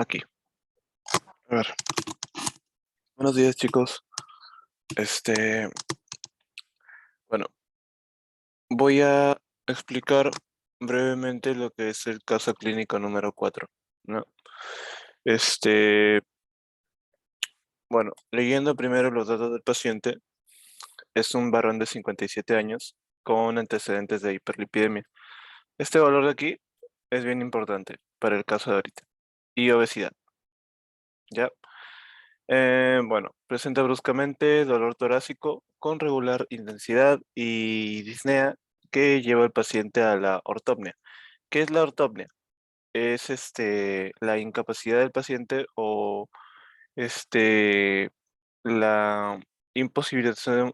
Aquí. A ver. Buenos días, chicos. Bueno, voy a explicar brevemente lo que es el caso clínico número 4, ¿no? Bueno, leyendo primero los datos del paciente, es un varón de 57 años con antecedentes de hiperlipidemia. Este valor de aquí es bien importante para el caso de ahorita. Y obesidad, ¿ya? Bueno, presenta bruscamente dolor torácico con regular intensidad y disnea que lleva al paciente a la ortopnea. ¿Qué es la ortopnea? Es la incapacidad del paciente o este, la imposibilitación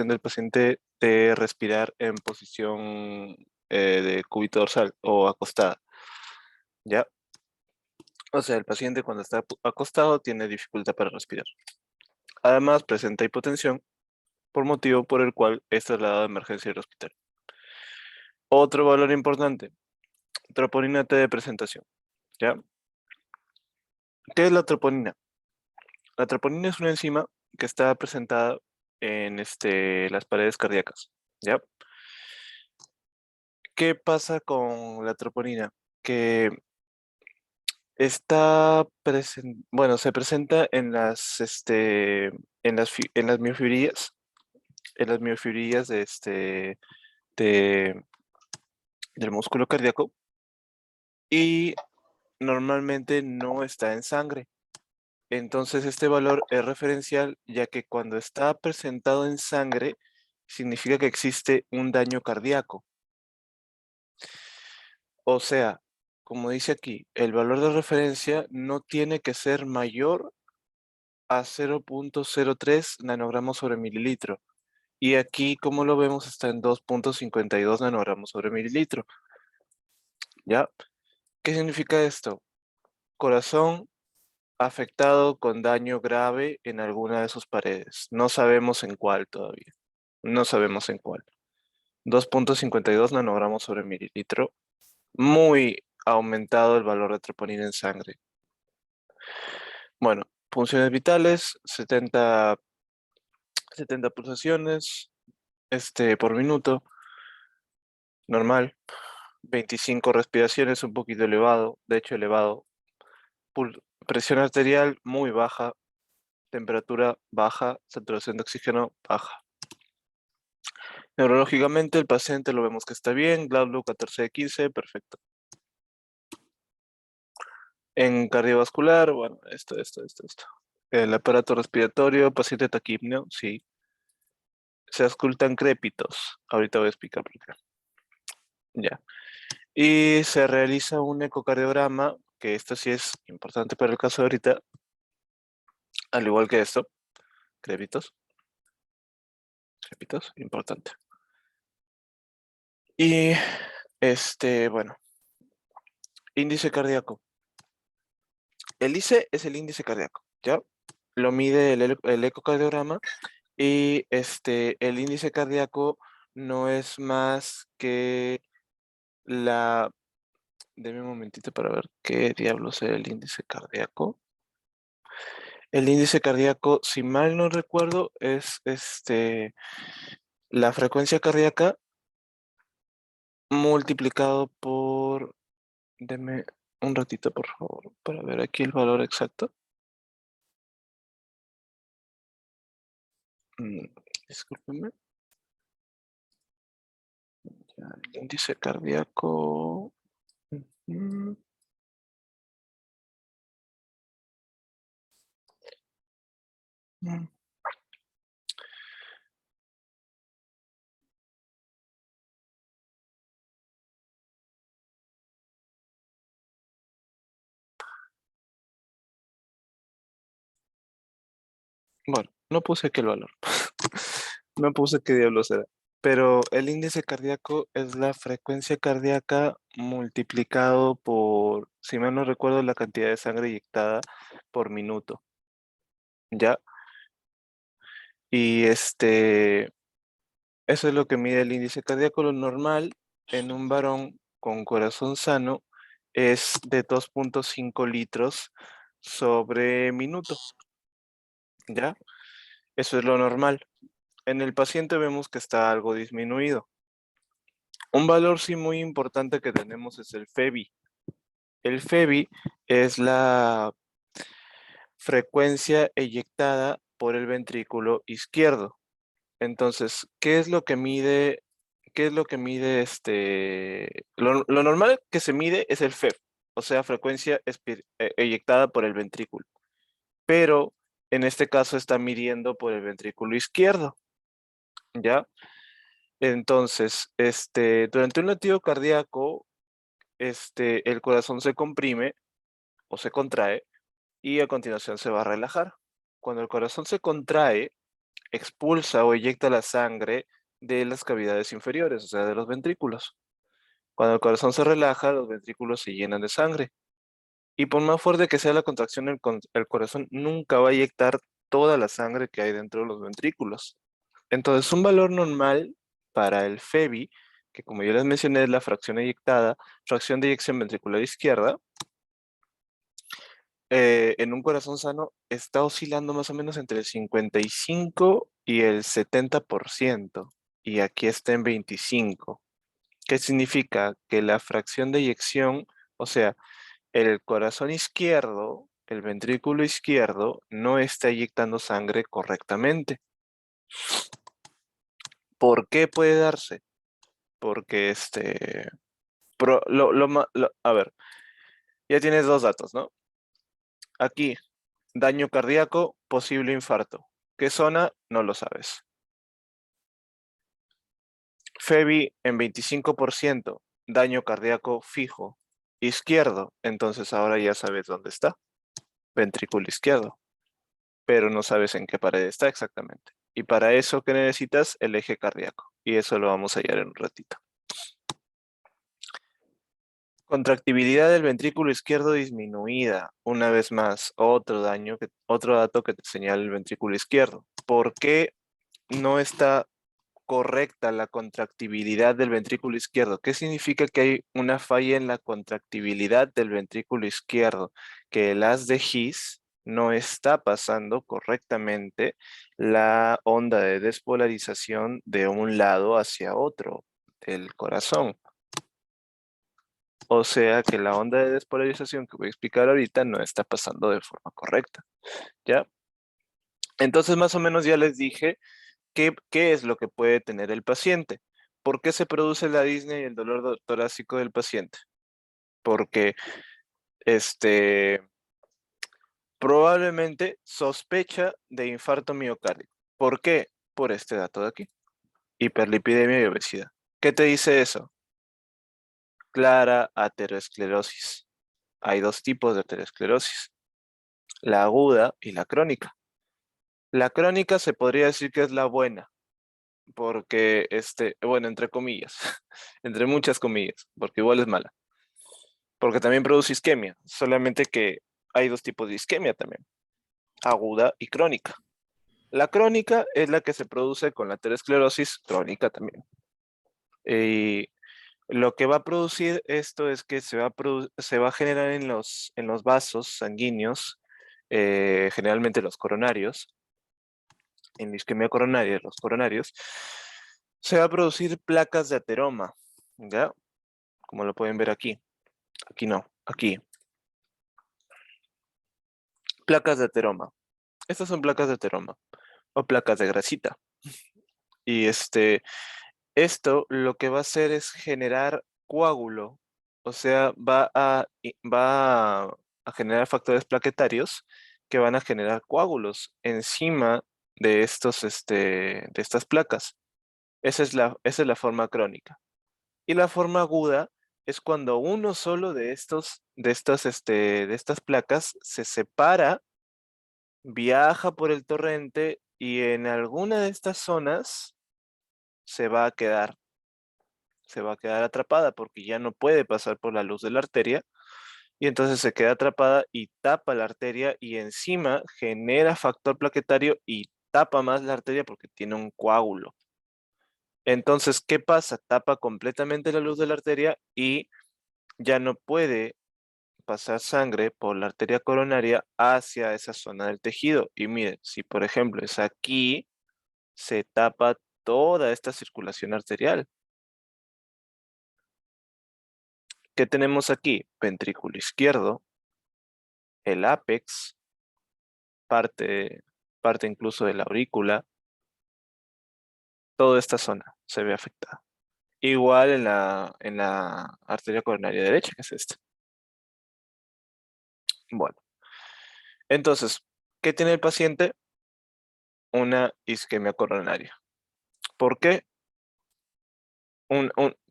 del paciente de respirar en posición de cúbito dorsal o acostada, ¿ya? O sea, el paciente cuando está acostado tiene dificultad para respirar. Además, presenta hipotensión, por motivo por el cual es trasladado a emergencia del hospital. Otro valor importante, troponina T de presentación, ¿ya? ¿Qué es la troponina? La troponina es una enzima que está presentada en las paredes cardíacas, ¿ya? ¿Qué pasa con la troponina? Que bueno, se presenta en las miofibrillas de- del músculo cardíaco y normalmente no está en sangre. Entonces este valor es referencial ya que cuando está presentado en sangre significa que existe un daño cardíaco. O sea, como dice aquí, el valor de referencia no tiene que ser mayor a 0.03 nanogramos sobre mililitro. Y aquí, como lo vemos, está en 2.52 nanogramos sobre mililitro. ¿Ya? ¿Qué significa esto? Corazón afectado con daño grave en alguna de sus paredes. No sabemos en cuál todavía. No sabemos en cuál. 2.52 nanogramos sobre mililitro. Muy aumentado el valor de troponina en sangre. Bueno, funciones vitales, 70 pulsaciones por minuto, normal. 25 respiraciones, un poquito elevado, de hecho elevado. Presión arterial muy baja, temperatura baja, saturación de oxígeno baja. Neurológicamente el paciente lo vemos que está bien, GLaDL 14 de 15, perfecto. En cardiovascular, bueno, esto. El aparato respiratorio, paciente taquipneo, sí. Se auscultan crépitos. Ahorita voy a explicar por qué. Ya. Y se realiza un ecocardiograma, que esto sí es importante para el caso de ahorita, al igual que esto, crépitos, importante. Y bueno, índice cardíaco. El ICE es el índice cardíaco, ¿ya? Lo mide el ecocardiograma y el índice cardíaco no es más que la... Deme un momentito para ver qué diablos es el índice cardíaco. El índice cardíaco, si mal no recuerdo, es la frecuencia cardíaca multiplicado por... Deme un ratito, por favor, para ver aquí el valor exacto. Mm, Discúlpeme. Ya, el índice cardíaco. Ujú. Mm, Bueno, no puse aquí el valor. No puse qué diablos era. Pero el índice cardíaco es la frecuencia cardíaca multiplicado por, si mal no recuerdo, la cantidad de sangre inyectada por minuto. ¿Ya? Y eso es lo que mide el índice cardíaco. Lo normal en un varón con corazón sano es de 2.5 litros sobre minuto, ¿ya? Eso es lo normal. En el paciente vemos que está algo disminuido. Un valor sí muy importante que tenemos es el FEBI. El FEBI es la frecuencia eyectada por el ventrículo izquierdo. Entonces, ¿qué es lo que mide? ¿Qué es lo que mide lo normal que se mide es el FEB, o sea, frecuencia eyectada por el ventrículo. Pero en este caso está midiendo por el ventrículo izquierdo, ¿ya? Entonces, durante un latido cardíaco, el corazón se comprime o se contrae y a continuación se va a relajar. Cuando el corazón se contrae, expulsa o eyecta la sangre de las cavidades inferiores, o sea, de los ventrículos. Cuando el corazón se relaja, los ventrículos se llenan de sangre. Y por más fuerte que sea la contracción, el corazón nunca va a eyectar toda la sangre que hay dentro de los ventrículos. Entonces, un valor normal para el FEBI, que como yo les mencioné es la fracción eyectada, fracción de eyección ventricular izquierda, en un corazón sano está oscilando más o menos entre el 55 y el 70%, y aquí está en 25. ¿Qué significa? Que la fracción de eyección, o sea, el corazón izquierdo, el ventrículo izquierdo, no está eyectando sangre correctamente. ¿Por qué puede darse? Porque a ver, ya tienes dos datos, ¿no? Aquí, daño cardíaco, posible infarto. ¿Qué zona? No lo sabes. FEBI en 25%, daño cardíaco fijo, izquierdo. Entonces ahora ya sabes dónde está, ventrículo izquierdo, pero no sabes en qué pared está exactamente. Y para eso, ¿qué necesitas? El eje cardíaco. Y eso lo vamos a hallar en un ratito. Contractibilidad del ventrículo izquierdo disminuida. Una vez más, otro dato que te señala el ventrículo izquierdo. ¿Por qué no está correcta la contractibilidad del ventrículo izquierdo? ¿Qué significa que hay una falla en la contractibilidad del ventrículo izquierdo? Que el haz de His no está pasando correctamente la onda de despolarización de un lado hacia otro del corazón. O sea que la onda de despolarización que voy a explicar ahorita no está pasando de forma correcta, ¿ya? Entonces más o menos ya les dije qué es lo que puede tener el paciente. ¿Por qué se produce la disnea y el dolor torácico del paciente? Porque probablemente sospecha de infarto miocárdico. ¿Por qué? Por este dato de aquí. Hiperlipidemia y obesidad. ¿Qué te dice eso? Clara aterosclerosis. Hay dos tipos de aterosclerosis, la aguda y la crónica. La crónica se podría decir que es la buena, porque, bueno, entre comillas, entre muchas comillas, porque igual es mala, porque también produce isquemia, solamente que hay dos tipos de isquemia también, aguda y crónica. La crónica es la que se produce con la aterosclerosis crónica también. Y lo que va a producir esto es que se va a generar en los vasos sanguíneos, generalmente los coronarios, en la isquemia coronaria, los coronarios, se va a producir placas de ateroma, ¿ya? Como lo pueden ver aquí. Aquí no, aquí. Placas de ateroma. Estas son placas de ateroma o placas de grasita. Y esto lo que va a hacer es generar coágulo, o sea, va a generar factores plaquetarios que van a generar coágulos encima de de estas placas. Esa es la forma crónica. Y la forma aguda es cuando uno solo de estas placas se separa, viaja por el torrente y en alguna de estas zonas se va a quedar, se va a quedar atrapada porque ya no puede pasar por la luz de la arteria y entonces se queda atrapada y tapa la arteria y encima genera factor plaquetario y tapa más la arteria porque tiene un coágulo. Entonces, ¿qué pasa? Tapa completamente la luz de la arteria y ya no puede pasar sangre por la arteria coronaria hacia esa zona del tejido. Y miren, si por ejemplo es aquí, se tapa toda esta circulación arterial. ¿Qué tenemos aquí? Ventrículo izquierdo, el ápex, parte incluso de la aurícula, toda esta zona se ve afectada. Igual en la arteria coronaria derecha, que es esta. Bueno, entonces, ¿qué tiene el paciente? Una isquemia coronaria. ¿Por qué?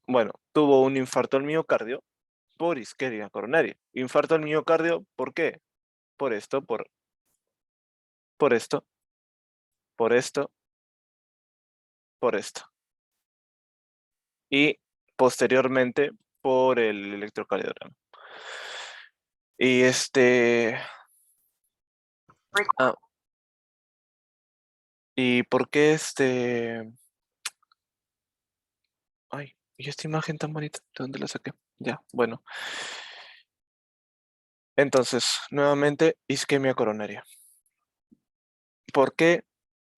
Bueno, tuvo un infarto al miocardio por isquemia coronaria. Infarto al miocardio, ¿por qué? Por esto, por esto, por esto, por esto. Y posteriormente por el electrocardiograma. Y ah, ¿y por qué ay, y esta imagen tan bonita? ¿De dónde la saqué? Ya, bueno. Entonces, nuevamente, isquemia coronaria. ¿Por qué?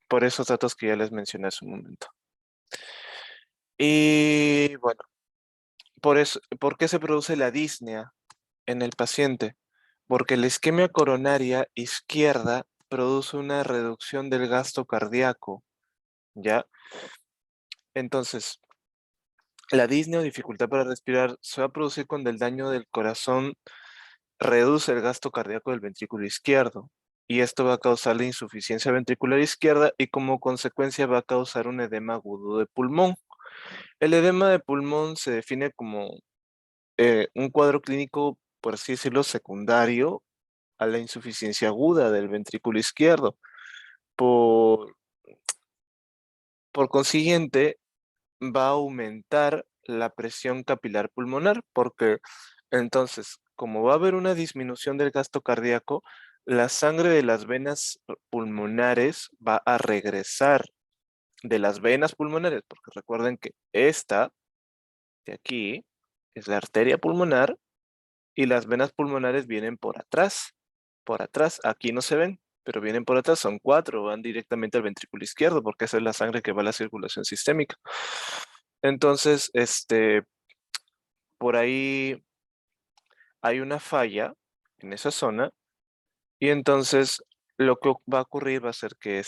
Por esos datos que ya les mencioné hace un momento. Y bueno, ¿por qué se produce la disnea en el paciente? Porque la isquemia coronaria izquierda produce una reducción del gasto cardíaco, ¿ya? Entonces, la disnea o dificultad para respirar se va a producir cuando el daño del corazón reduce el gasto cardíaco del ventrículo izquierdo. Y esto va a causar la insuficiencia ventricular izquierda y como consecuencia va a causar un edema agudo de pulmón. El edema de pulmón se define como un cuadro clínico, por así decirlo, secundario a la insuficiencia aguda del ventrículo izquierdo. Por, por consiguiente, va a aumentar la presión capilar pulmonar, porque entonces, como va a haber una disminución del gasto cardíaco, la sangre de las venas pulmonares va a regresar de las venas pulmonares, porque recuerden que esta de aquí es la arteria pulmonar y las venas pulmonares vienen por atrás, aquí no se ven, pero vienen por atrás, son cuatro, van directamente al ventrículo izquierdo, porque esa es la sangre que va a la circulación sistémica. Entonces, por ahí hay una falla en esa zona y entonces lo que va a ocurrir va a ser que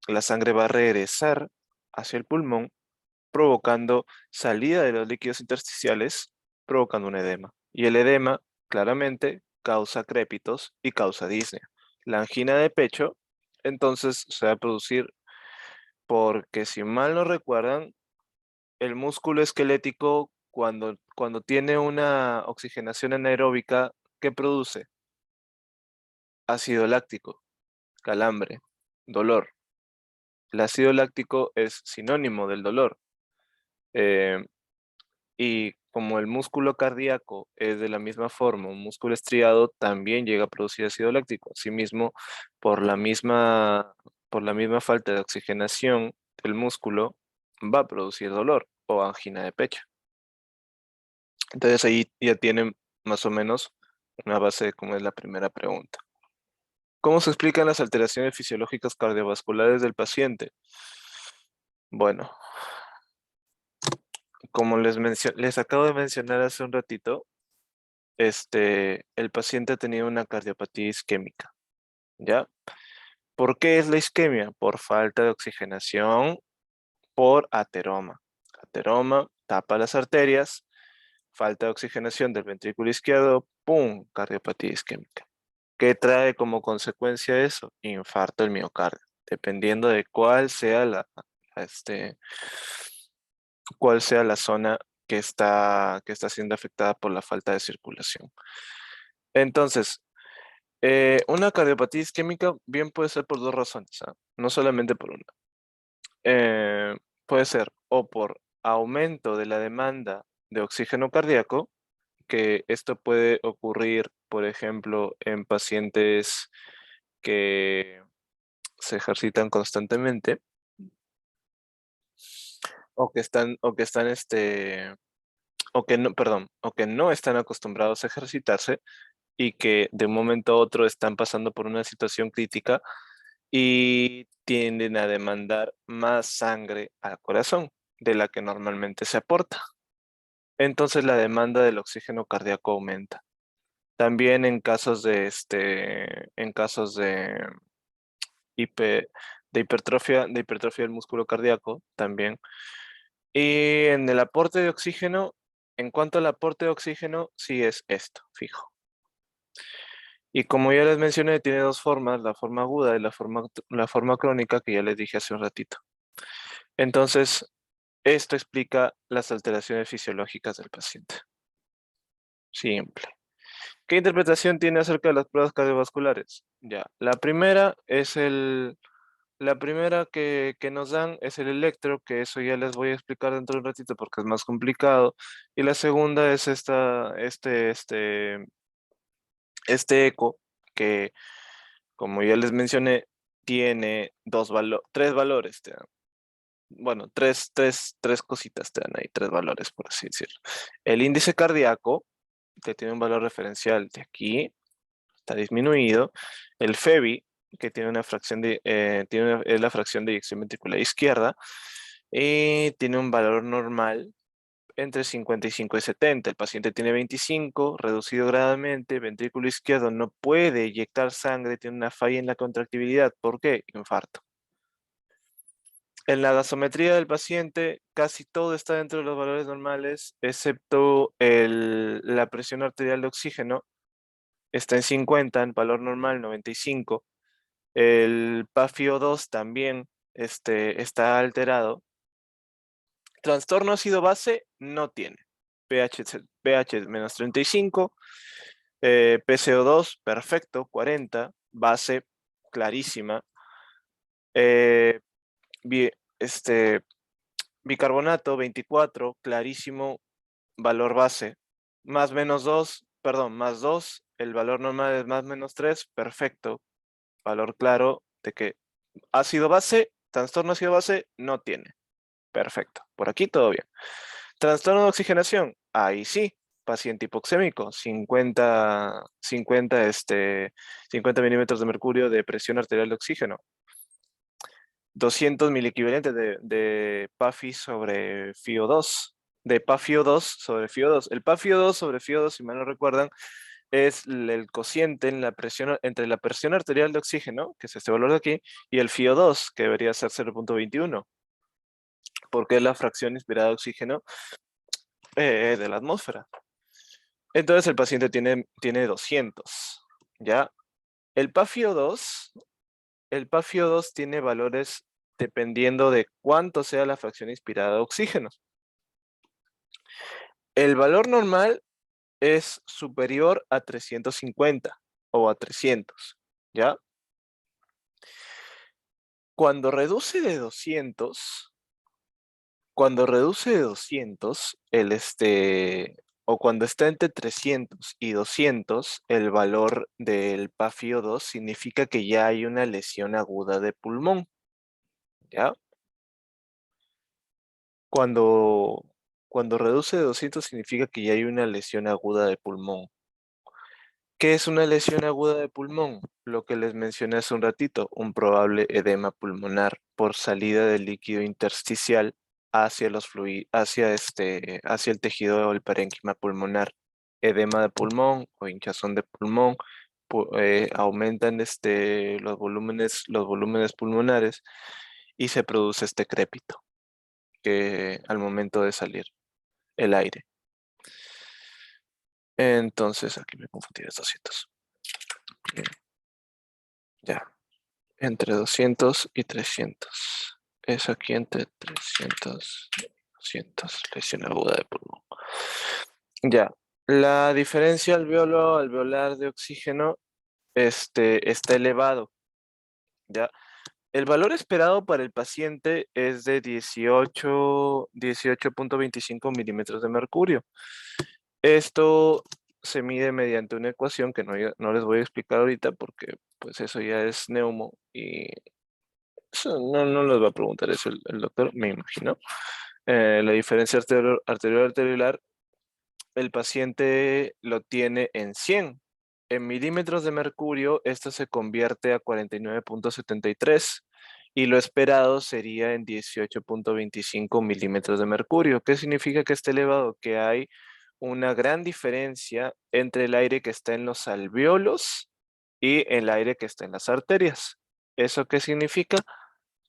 la sangre va a regresar hacia el pulmón, provocando salida de los líquidos intersticiales, provocando un edema. Y el edema, claramente, causa crépitos y causa disnea. La angina de pecho, entonces, se va a producir porque, si mal no recuerdan, el músculo esquelético, cuando tiene una oxigenación anaeróbica, ¿qué produce? Ácido láctico, calambre, dolor. El ácido láctico es sinónimo del dolor. eh, y como el músculo cardíaco es de la misma forma, un músculo estriado también llega a producir ácido láctico. Asimismo, por la misma falta de oxigenación, el músculo va a producir dolor o angina de pecho. Entonces ahí ya tienen más o menos una base de cómo es la primera pregunta. ¿Cómo se explican las alteraciones fisiológicas cardiovasculares del paciente? Bueno, como les acabo de mencionar hace un ratito, el paciente ha tenido una cardiopatía isquémica, ¿ya? ¿Por qué es la isquemia? Por falta de oxigenación, por ateroma. Ateroma tapa las arterias, falta de oxigenación del ventrículo izquierdo, ¡pum! Cardiopatía isquémica. ¿Qué trae como consecuencia eso? Infarto del miocardio, dependiendo de este, cuál sea la zona que está siendo afectada por la falta de circulación. Entonces, una cardiopatía isquémica bien puede ser por dos razones, ¿ah? No solamente por una. Puede ser o por aumento de la demanda de oxígeno cardíaco, que esto puede ocurrir, por ejemplo, en pacientes que se ejercitan constantemente o que están o que no, perdón, o que no están acostumbrados a ejercitarse y que de un momento a otro están pasando por una situación crítica y tienden a demandar más sangre al corazón de la que normalmente se aporta. Entonces la demanda del oxígeno cardíaco aumenta. También en casos de hipe- de hipertrofia del músculo cardíaco, también. Y en el aporte de oxígeno, en cuanto al aporte de oxígeno, sí es esto, fijo. Y como ya les mencioné, tiene dos formas, la forma aguda y la forma crónica, que ya les dije hace un ratito. Entonces, esto explica las alteraciones fisiológicas del paciente. Simple. ¿Qué interpretación tiene acerca de las pruebas cardiovasculares? Ya, la primera que nos dan es el electro, que eso ya les voy a explicar dentro de un ratito porque es más complicado. Y la segunda es este eco, que como ya les mencioné, tiene tres valores, te dan. Bueno, tres cositas te dan ahí, tres valores, por así decirlo. El índice cardíaco, que tiene un valor referencial de aquí, está disminuido. El FEBI, que tiene una fracción es la fracción de eyección ventricular izquierda, y tiene un valor normal entre 55 y 70. El paciente tiene 25, reducido gradualmente, ventrículo izquierdo no puede eyectar sangre, tiene una falla en la contractibilidad. ¿Por qué? Infarto. En la gasometría del paciente, casi todo está dentro de los valores normales, excepto la presión arterial de oxígeno, está en 50, en valor normal 95. El PaFiO2 también está alterado. Trastorno ácido base no tiene. pH es menos 35, PCO2 perfecto, 40, base clarísima. eh, bi- este, Bicarbonato 24, clarísimo, valor base. Más menos 2, perdón, más 2, el valor normal es más menos 3, perfecto. Valor claro de que ácido base, trastorno ácido base no tiene. Perfecto. Por aquí todo bien. Trastorno de oxigenación. Ahí sí. Paciente hipoxémico. 50 milímetros de mercurio de presión arterial de oxígeno. 200 miliequivalentes de PAFI sobre FiO2. De PaFiO2 sobre FiO2. El PaFiO2 sobre FiO2, si mal no recuerdan, es el cociente en la presión, entre la presión arterial de oxígeno, que es este valor de aquí, y el FiO2, que debería ser 0,21, porque es la fracción inspirada de oxígeno de la atmósfera. Entonces el paciente tiene 200, ¿ya? El PaFiO2, el PaFiO2 tiene valores dependiendo de cuánto sea la fracción inspirada de oxígeno. El valor normal es superior a 350 o a 300, ¿ya? Cuando reduce de 200, o cuando está entre 300 y 200, el valor del PaFiO2 significa que ya hay una lesión aguda de pulmón, ¿ya? Cuando, cuando reduce de 200 significa que ya hay una lesión aguda de pulmón. ¿Qué es una lesión aguda de pulmón? Lo que les mencioné hace un ratito, un probable edema pulmonar por salida del líquido intersticial hacia hacia el tejido o el parénquima pulmonar. Edema de pulmón o hinchazón de pulmón, aumentan los volúmenes pulmonares y se produce este crépito que al momento de salir el aire. Entonces, aquí me confundí de 200. Bien, ya. Entre 200 y 300. Es aquí entre 300 y 200. Lesión aguda de pulmón. Ya. La diferencia alveolar de oxígeno está elevado. Ya. El valor esperado para el paciente es de 18,25 milímetros de mercurio. Esto se mide mediante una ecuación que no les voy a explicar ahorita porque pues eso ya es neumo y eso no les va a preguntar eso el doctor, me imagino. La diferencia arterial-arteriolar el paciente lo tiene en 100. En milímetros de mercurio, esto se convierte a 49,73 y lo esperado sería en 18,25 milímetros de mercurio. ¿Qué significa que esté elevado? Que hay una gran diferencia entre el aire que está en los alvéolos y el aire que está en las arterias. ¿Eso qué significa?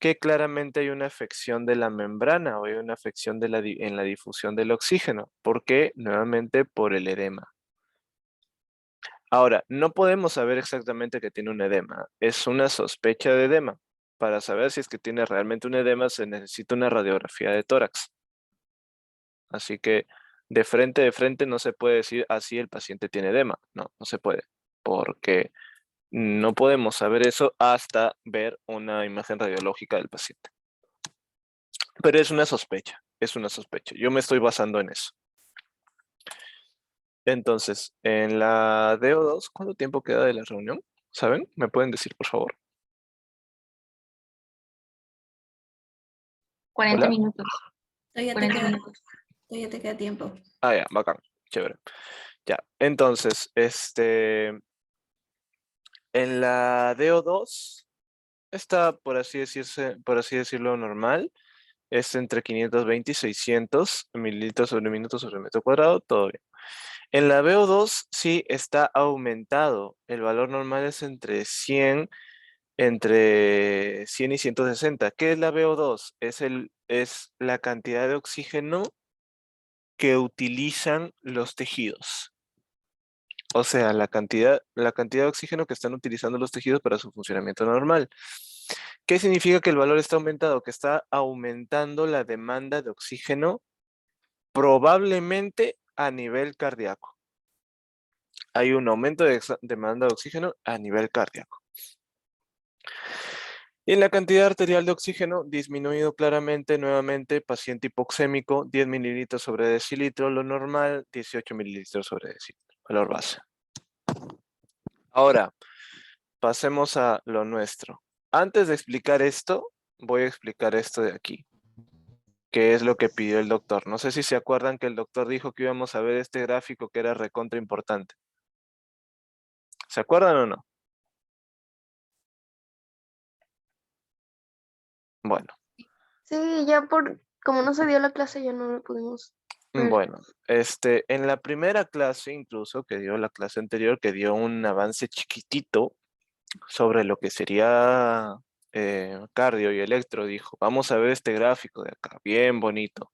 Que claramente hay una afección de la membrana o hay una afección en la difusión del oxígeno. ¿Por qué? Nuevamente por el edema. Ahora, no podemos saber exactamente que tiene un edema. Es una sospecha de edema. Para saber si es que tiene realmente un edema se necesita una radiografía de tórax. Así que de frente no se puede decir así el paciente tiene edema. No, no se puede. Porque no podemos saber eso hasta ver una imagen radiológica del paciente. Pero es una sospecha, es una sospecha. Yo me estoy basando en eso. Entonces, en la DO2, ¿cuánto tiempo queda de la reunión? ¿Saben? ¿Me pueden decir, por favor? 40 ¿Hola? minutos. Todavía te 40 queda, minutos. todavía te queda tiempo. Ah, ya, bacán, chévere. Ya, entonces, en la DO2 está, por así decirlo, normal. Es entre 520 y 600 mililitros sobre minuto sobre metro cuadrado, todo bien. En la VO2 sí está aumentado. El valor normal es entre 100 y 160. ¿Qué es la VO2? Es la cantidad de oxígeno que utilizan los tejidos. O sea, la cantidad de oxígeno que están utilizando los tejidos para su funcionamiento normal. ¿Qué significa que el valor está aumentado? Que está aumentando la demanda de oxígeno probablemente a nivel cardíaco. Hay un aumento de demanda de oxígeno a nivel cardíaco. Y la cantidad arterial de oxígeno disminuido claramente, nuevamente, paciente hipoxémico, 10 mililitros sobre decilitro, lo normal, 18 mililitros sobre decilitro, valor base. Ahora, pasemos a lo nuestro. Antes de explicar esto, voy a explicar esto de aquí, que es lo que pidió el doctor. No sé si se acuerdan que el doctor dijo que íbamos a ver este gráfico que era recontra importante. ¿Se acuerdan o no? Bueno. Sí, ya como no se dio la clase, ya no lo pudimos ver. Bueno, en la primera clase, incluso, que dio la clase anterior, que dio un avance chiquitito sobre lo que sería cardio y electro, dijo, vamos a ver este gráfico de acá, bien bonito,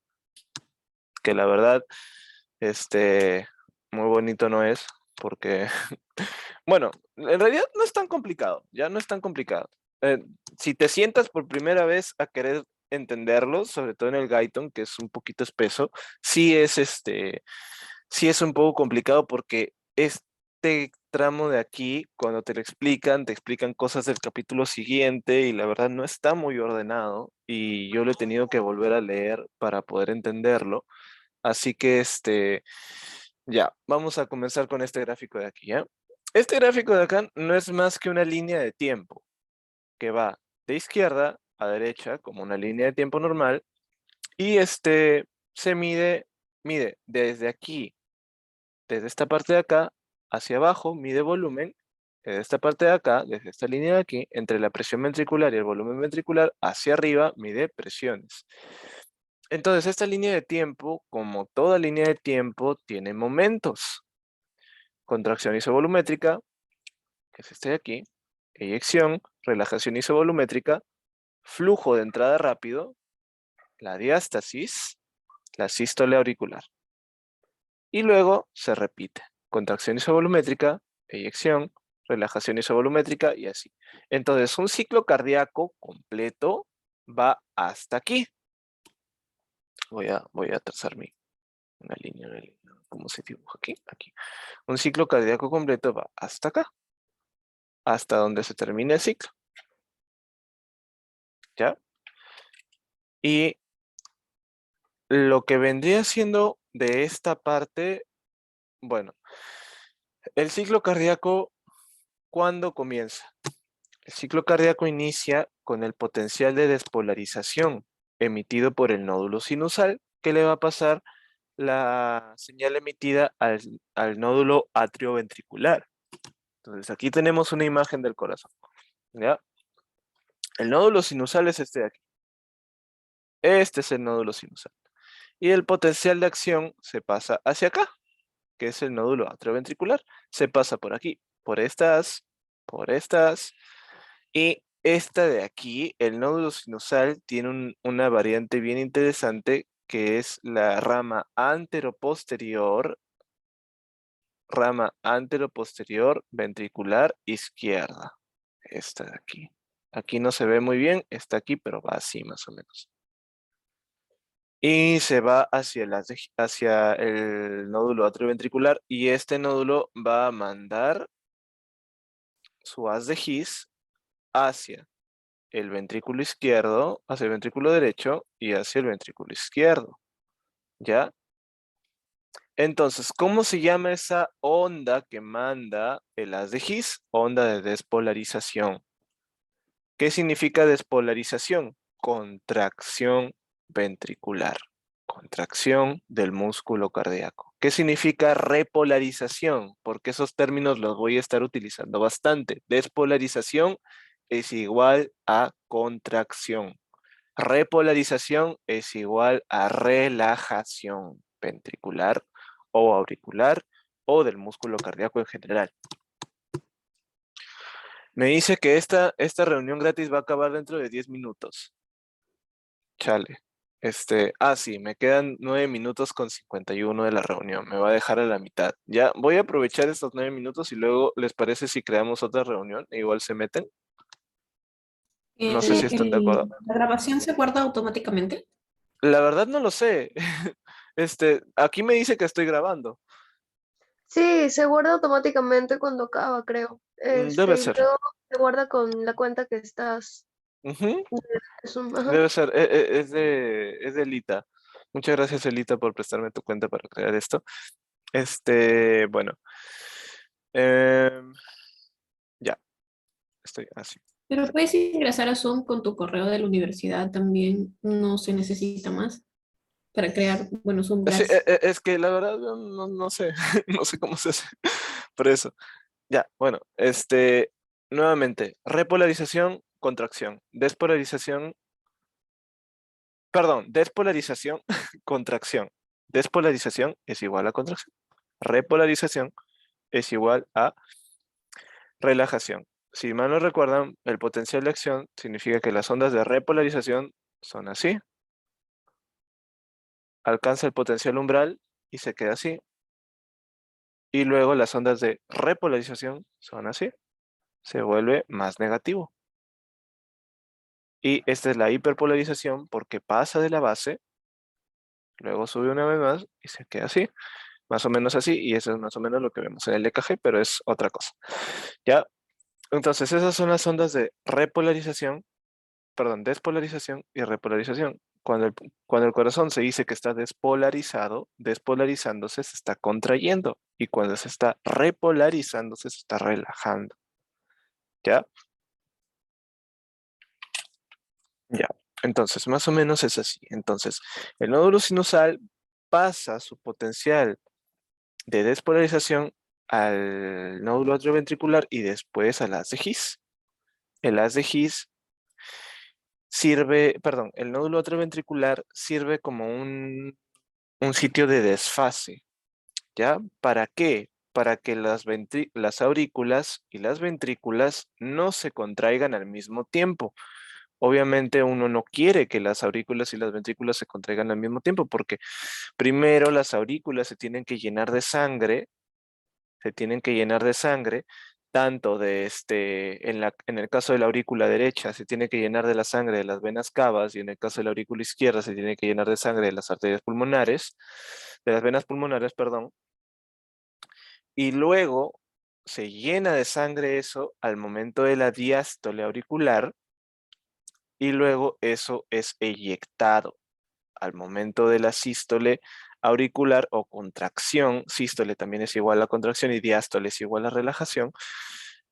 que la verdad, muy bonito no es, porque, bueno, en realidad no es tan complicado, ya no es tan complicado. Si te sientas por primera vez a querer entenderlo, sobre todo en el Guyton, que es un poquito espeso, sí es un poco complicado porque este tramo de aquí, cuando te explican cosas del capítulo siguiente y la verdad no está muy ordenado y yo lo he tenido que volver a leer para poder entenderlo. Así que ya, vamos a comenzar con este gráfico de aquí, ¿ya? Este gráfico de acá no es más que una línea de tiempo que va de izquierda a derecha como una línea de tiempo normal y se mide desde aquí, desde esta parte de acá hacia abajo, mide volumen, desde esta parte de acá, desde esta línea de aquí, entre la presión ventricular y el volumen ventricular, hacia arriba mide presiones. Entonces, esta línea de tiempo, como toda línea de tiempo, tiene momentos. Contracción isovolumétrica, que es este de aquí, eyección, relajación isovolumétrica, flujo de entrada rápido, la diástasis, la sístole auricular. Y luego se repite. Contracción isovolumétrica, eyección, relajación isovolumétrica y así. Entonces, un ciclo cardíaco completo va hasta aquí. Voy a trazar una línea. ¿Cómo se dibuja aquí? Aquí. Un ciclo cardíaco completo va hasta acá. Hasta donde se termine el ciclo. ¿Ya? Y lo que vendría siendo de esta parte, bueno, el ciclo cardíaco, ¿cuándo comienza? El ciclo cardíaco inicia con el potencial de despolarización emitido por el nódulo sinusal. ¿Qué le va a pasar? la señal emitida al nódulo atrioventricular. Entonces aquí tenemos una imagen del corazón, ¿ya? El nódulo sinusal es este de aquí. Este es el nódulo sinusal. Y el potencial de acción se pasa hacia acá, que es el nódulo atrioventricular. Se pasa por aquí, por estas, y esta de aquí, el nódulo sinusal, tiene una variante bien interesante que es la rama anteroposterior ventricular izquierda. Esta de aquí. Aquí no se ve muy bien, está aquí, pero va así más o menos. Y se va hacia el nódulo atrioventricular y este nódulo va a mandar su haz de His hacia el ventrículo izquierdo, hacia el ventrículo derecho y hacia el ventrículo izquierdo. ¿Ya? Entonces, ¿cómo se llama esa onda que manda el haz de His? Onda de despolarización. ¿Qué significa despolarización? Contracción ventricular. Contracción del músculo cardíaco. ¿Qué significa repolarización? Porque esos términos los voy a estar utilizando bastante. Despolarización es igual a contracción. Repolarización es igual a relajación ventricular o auricular o del músculo cardíaco en general. Me dice que esta reunión gratis va a acabar dentro de 10 minutos. Chale. Sí, me quedan 9 minutos con 51 de la reunión. Me va a dejar a la mitad. Ya, voy a aprovechar estos 9 minutos y luego, ¿les parece si creamos otra reunión? E igual se meten. No sé si están de acuerdo. ¿La grabación se guarda automáticamente? La verdad no lo sé. Aquí me dice que estoy grabando. Sí, se guarda automáticamente cuando acaba, creo. Debe Y ser. luego se guarda con la cuenta que estás. Ujú, Ajá. debe ser. Es de Elita. Muchas gracias, Elita, por prestarme tu cuenta para crear esto. Bueno. Em, ya, estoy así. Pero puedes ingresar a Zoom con tu correo de la universidad también. No se necesita más para crear, bueno, Zoom Sí, gratis. es que la verdad yo no sé, no sé cómo se hace. Por eso. Ya, bueno, nuevamente, repolarización, contracción. Despolarización, perdón, despolarización, contracción. Despolarización es igual a contracción. Repolarización es igual a relajación. Si mal no recuerdan, el potencial de acción significa que las ondas de repolarización son así. Alcanza el potencial umbral y se queda así. Y luego las ondas de repolarización son así. Se vuelve más negativo. Y esta es la hiperpolarización porque pasa de la base, luego sube una vez más y se queda así. Más o menos así, y eso es más o menos lo que vemos en el EKG, pero es otra cosa. ¿Ya? Entonces esas son las ondas de repolarización, perdón, despolarización y repolarización. Cuando el corazón se dice que está despolarizado, despolarizándose se está contrayendo. Y cuando se está repolarizándose se está relajando. ¿Ya? Ya. Entonces, más o menos es así. Entonces, el nódulo sinusal pasa su potencial de despolarización al nódulo atrioventricular y después al haz de His. El haz de His el nódulo atrioventricular sirve como un sitio de desfase, ¿ya? ¿Para qué? Para que las aurículas y las ventrículas no se contraigan al mismo tiempo. Obviamente uno no quiere que las aurículas y las ventrículas se contraigan al mismo tiempo porque primero las aurículas se tienen que llenar de sangre, tanto en el caso de la aurícula derecha se tiene que llenar de la sangre de las venas cavas y en el caso de la aurícula izquierda se tiene que llenar de sangre de las arterias pulmonares, de las venas pulmonares, perdón, y luego se llena de sangre eso al momento de la diástole auricular y luego eso es eyectado al momento de la sístole auricular o contracción. Sístole también es igual a contracción y diástole es igual a relajación.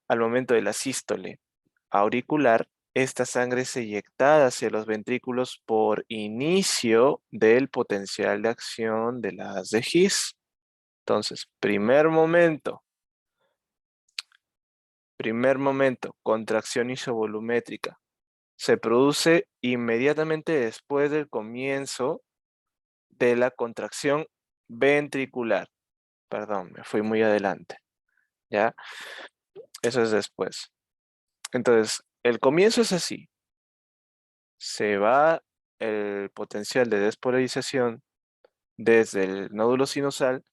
Al momento de la sístole auricular, esta sangre es eyectada hacia los ventrículos por inicio del potencial de acción de la haz de His. Entonces, primer momento, contracción isovolumétrica. Se produce inmediatamente después del comienzo de la contracción ventricular. Perdón, me fui muy adelante. ¿Ya? Eso es después. Entonces, el comienzo es así. Se va el potencial de despolarización desde el nódulo sinusal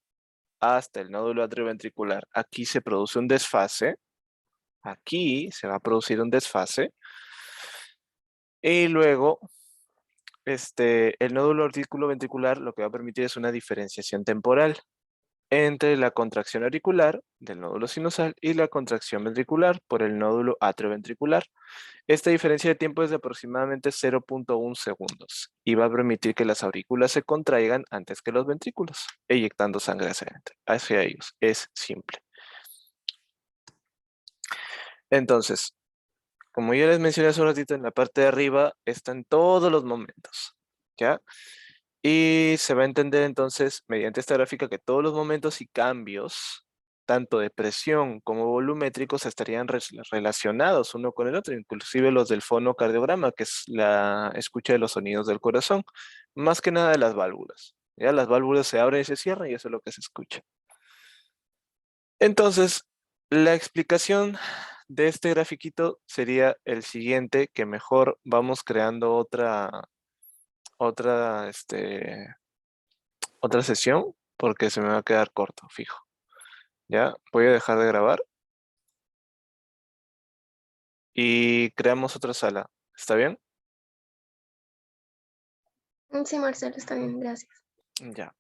hasta el nódulo atrioventricular. Aquí se produce un desfase. Aquí se va a producir un desfase. Y luego, el nódulo auriculoventricular lo que va a permitir es una diferenciación temporal entre la contracción auricular del nódulo sinusal y la contracción ventricular por el nódulo atrioventricular. Esta diferencia de tiempo es de aproximadamente 0.1 segundos y va a permitir que las aurículas se contraigan antes que los ventrículos, eyectando sangre hacia ellos. Es simple. Entonces, como ya les mencioné hace un ratito, en la parte de arriba están todos los momentos, ¿ya? Y se va a entender entonces, mediante esta gráfica, que todos los momentos y cambios, tanto de presión como volumétricos, estarían relacionados uno con el otro, inclusive los del fonocardiograma, que es la escucha de los sonidos del corazón, más que nada de las válvulas. Ya las válvulas se abren y se cierran y eso es lo que se escucha. Entonces, la explicación de este grafiquito sería el siguiente, que mejor vamos creando otra sesión, porque se me va a quedar corto, fijo. Ya, voy a dejar de grabar. Y creamos otra sala. ¿Está bien? Sí, Marcelo, está bien, gracias. Ya.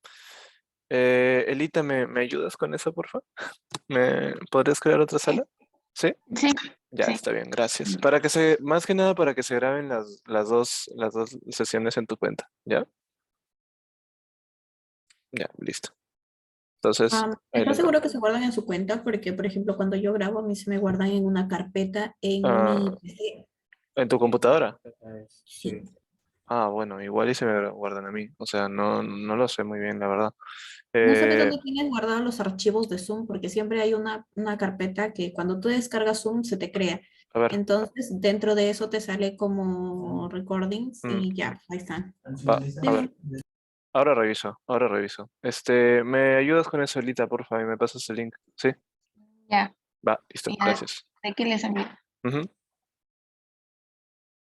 Elita, ¿me ayudas con eso, por favor? ¿Me podrías crear otra sala? ¿Sí? Sí, Ya, sí. está bien, gracias. Más que nada para que se graben las dos sesiones en tu cuenta, ¿ya? Ya, listo. Entonces, ahí ¿Estás les seguro va. que se guardan en su cuenta? Porque, por ejemplo, cuando yo grabo, a mí se me guardan en una carpeta en Ah, mi PC. ¿en tu computadora? Sí. Ah, bueno, igual y se me guardan a mí. O sea, no lo sé muy bien, la verdad. No sabes Eh, dónde tienes guardados los archivos de Zoom, porque siempre hay una carpeta que cuando tú descargas Zoom se te crea. a ver, Entonces, dentro de eso te sale como recordings mm, y ya, ahí están. a ver. Ahora reviso, ahora reviso. ¿Me ayudas con eso, Elita, por favor? ¿Me pasas el link? Sí, Ya, va, listo, ya gracias. sé que les envío. Ujú.